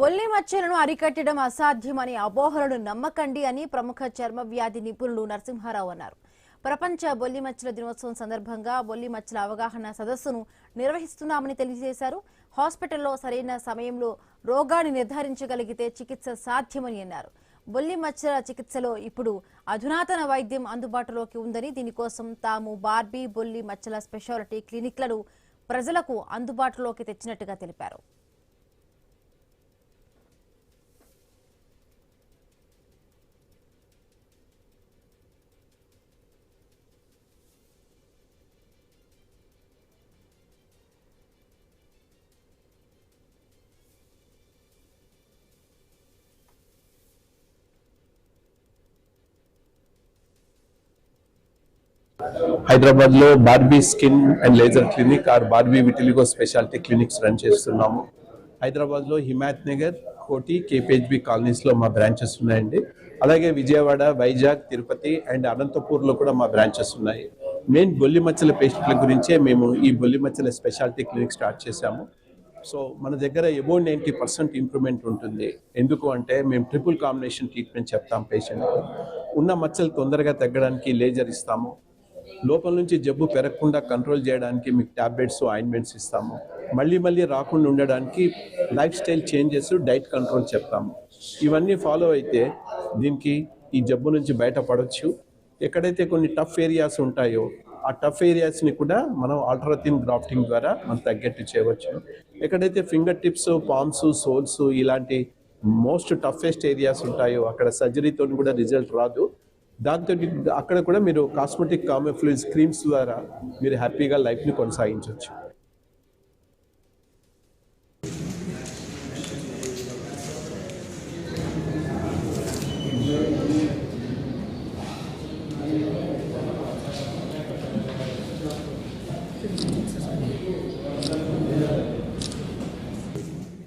బొల్లి మచ్చలను అరికట్టడం అసాధ్యమని అపోహలను నమ్మకండి అని ప్రముఖ చర్మ వ్యాధి నిపుణులు నరసింహారావు అన్నారు. ప్రపంచ బొల్లి మచ్చల దినోత్సవం సందర్భంగా బొల్లి మచ్చల అవగాహన సదస్సును నిర్వహిస్తున్నామని తెలియజేశారు. హాస్పిటల్లో సరైన సమయంలో రోగాన్ని నిర్ధారించగలిగితే చికిత్స సాధ్యమని అన్నారు. బొల్లి మచ్చల చికిత్సలో ఇప్పుడు అధునాతన వైద్యం అందుబాటులోకి ఉందని, దీనికోసం తాము బార్బీ బొల్లి మచ్చల స్పెషాలిటీ క్లినిక్లను ప్రజలకు అందుబాటులోకి తెచ్చినట్టుగా తెలిపారు. హైదరాబాద్ లో Barbie skin and laser clinic or Barbie vitiligo speciality clinics run చేస్తున్నాము. హైదరాబాద్ లో హిమాయత్ నగర్, కోటి, కేపీహెచ్బి కాలనీస్ లో మా బ్రాంచెస్ ఉన్నాయండి. అలాగే విజయవాడ, వైజాగ్, తిరుపతి అండ్ అనంతపూర్ లో కూడా మా బ్రాంచెస్ ఉన్నాయి. మెయిన్ బొల్లి మచ్చల పేషెంట్ల గురించే మేము ఈ బొల్లి మచ్చల స్పెషాలిటీ క్లినిక్ స్టార్ట్ చేశాము. సో మన దగ్గర అబౌవ్ 90% ఇంప్రూవ్మెంట్ ఉంటుంది. ఎందుకు అంటే మేము ట్రిపుల్ కాంబినేషన్ ట్రీట్మెంట్ చెప్తాం. పేషెంట్ ఉన్న మచ్చలు తొందరగా తగ్గడానికి లేజర్ ఇస్తాము. లోపల నుంచి జబ్బు పెరగకుండా కంట్రోల్ చేయడానికి మీకు టాబ్లెట్స్, ఆయింట్మెంట్స్ ఇస్తాము. మళ్ళీ రాకుండా ఉండడానికి life style changes, diet control చెప్తాము. ఇవన్నీ ఫాలో అయితే దీనికి ఈ జబ్బు నుంచి బయటపడవచ్చు. ఎక్కడైతే కొన్ని టఫ్ ఏరియాస్ ఉంటాయో ఆ టఫ్ ఏరియాస్ని కూడా మనం ఆల్ట్రాథిన్ గ్రాఫ్టింగ్ ద్వారా మనం తగ్గట్టు చేయవచ్చు. ఎక్కడైతే ఫింగర్ టిప్స్, పామ్స్, సోల్స్ ఇలాంటి మోస్ట్ టఫెస్ట్ ఏరియాస్ ఉంటాయో అక్కడ సర్జరీతో కూడా రిజల్ట్ రాదు. దాంతో అక్కడ కూడా మీరు కాస్మెటిక్ కామోఫ్లేజ్ క్రీమ్స్ ద్వారా మీరు హ్యాపీగా లైఫ్ని కొనసాగించవచ్చు.